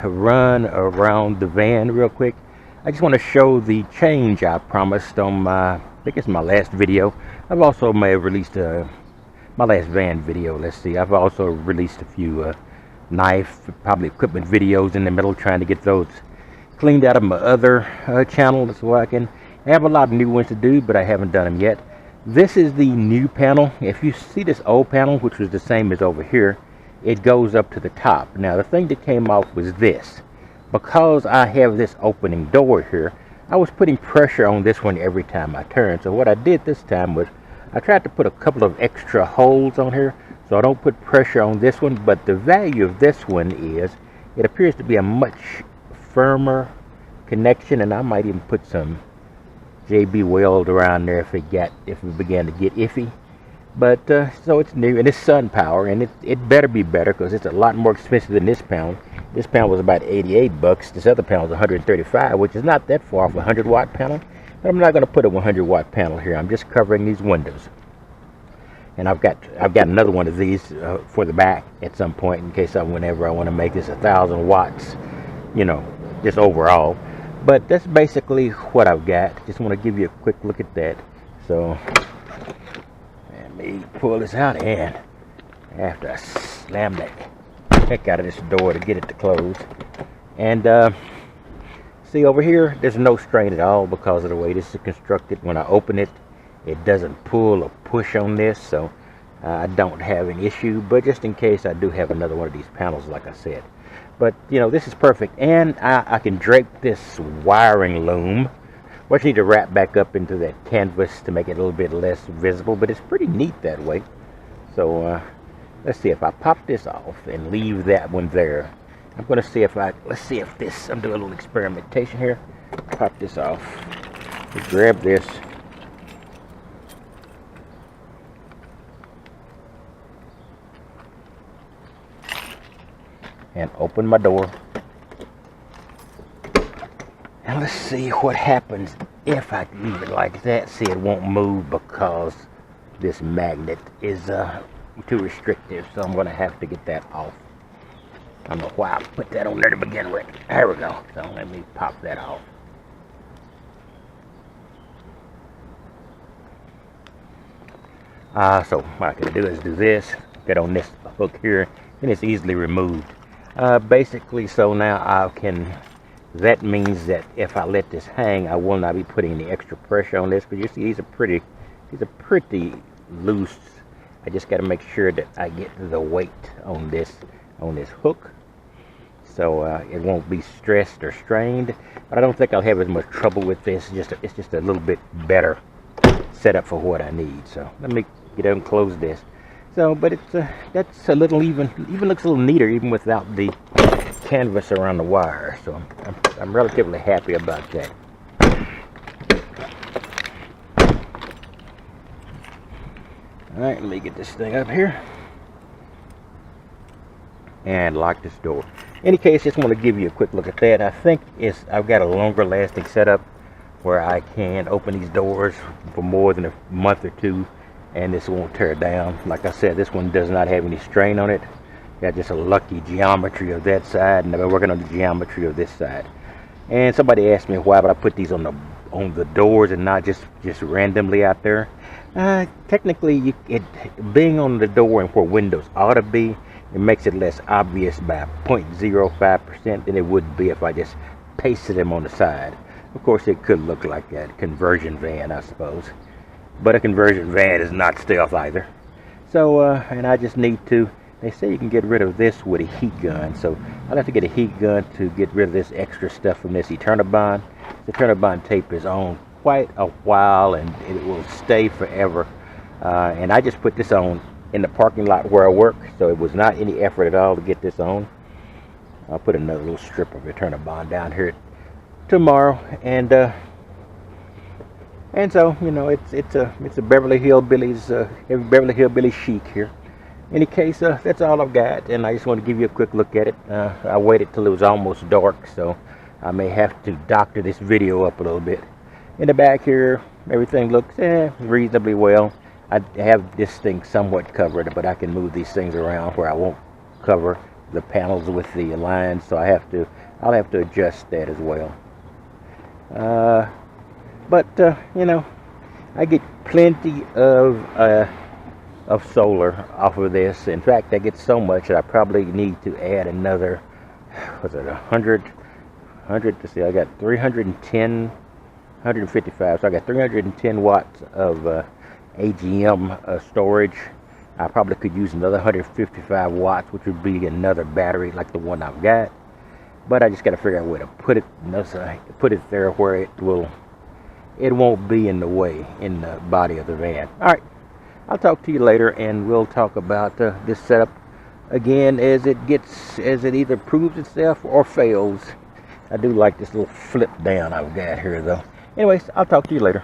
to run around the van real quick. I just want to show the change I promised on my, I think it's my last video. I've also may have released my last van video. Let's see, I've also released a few knife, probably equipment videos in the middle, trying to get those cleaned out of my other channel so I can have a lot of new ones to do, but I haven't done them yet. This is the new panel. If you see this old panel, which was the same as over here, it goes up to the top. Now the thing that came off was this. Because I have this opening door here, I was putting pressure on this one every time I turned. So what I did this time was I tried to put a couple of extra holes on here so I don't put pressure on this one. But the value of this one is it appears to be a much firmer connection, and I might even put some JB Weld around there if it began to get iffy. But so it's new, and it's sun power, and it better be better because it's a lot more expensive than this panel. This panel was about 88 bucks. This other panel is 135, which is not that far off a 100-watt panel. But I'm not going to put a 100-watt panel here. I'm just covering these windows. And I've got another one of these for the back at some point in case whenever I want to make this 1,000 watts, you know, just overall. But that's basically what I've got. Just want to give you a quick look at that. So let me pull this out, and after I slam that heck out of this door to get it to close. And see over here, there's no strain at all because of the way this is constructed. When I open it, it doesn't pull or push on this, so I don't have an issue. But just in case I do have another one of these panels, like I said. But you know, this is perfect, and I can drape this wiring loom, which I need to wrap back up into that canvas to make it a little bit less visible, but it's pretty neat that way. So let's see if I pop this off and leave that one there. I'm going to see if let's see if this, I'm doing a little experimentation here. Pop this off, grab this, and open my door. And let's see what happens if I leave it like that. See, it won't move because this magnet is too restrictive, so I'm going to have to get that off. I don't know why I put that on there to begin with. There we go. So let me pop that off. So what I can do is do this, get on this hook here, and it's easily removed. Basically, so now I can, that means that if I let this hang, I will not be putting any extra pressure on this, but you see these are pretty loose. I just got to make sure that I get the weight on this hook, so it won't be stressed or strained. But I don't think I'll have as much trouble with this. It's just a little bit better setup for what I need. So let me get out and close this. So, but it's that's a little even looks a little neater even without the canvas around the wire. So I'm relatively happy about that. All right, let me get this thing up here and lock this door. In any case, just want to give you a quick look at that. I think I've got a longer lasting setup where I can open these doors for more than a month or two, and this won't tear down. Like I said, this one does not have any strain on it. Got just a lucky geometry of that side, and I've been working on the geometry of this side. And somebody asked me why would I put these on the doors and not just randomly out there. Technically, it being on the door and where windows ought to be, it makes it less obvious by 0.05% than it would be if I just pasted them on the side. Of course, it could look like a conversion van, I suppose. But a conversion van is not stealth either. So, and I just need to, they say you can get rid of this with a heat gun. So I'll have to get a heat gun to get rid of this extra stuff from this Eternabond. The Eternabond tape is on quite a while and it will stay forever. And I just put this on in the parking lot where I work. So it was not any effort at all to get this on. I'll put another little strip of Eternabond down here tomorrow, and so you know it's a Beverly Hillbilly chic here. In any case, that's all I've got, and I just want to give you a quick look at it. I waited till it was almost dark, so I may have to doctor this video up a little bit. In the back here, everything looks reasonably well. I have this thing somewhat covered, but I can move these things around where I won't cover the panels with the lines, so I'll have to adjust that as well. But you know, I get plenty of solar off of this. In fact, I get so much that I probably need to add another, was it 100? Let's see, I got 310, 155, so I got 310 watts of AGM storage. I probably could use another 155 watts, which would be another battery like the one I've got. But I just got to figure out where to put it. Put it there where it won't be in the way in the body of the van. All right, I'll talk to you later, and we'll talk about this setup again as it either proves itself or fails. I do like this little flip down I've got here, though. Anyways, I'll talk to you later.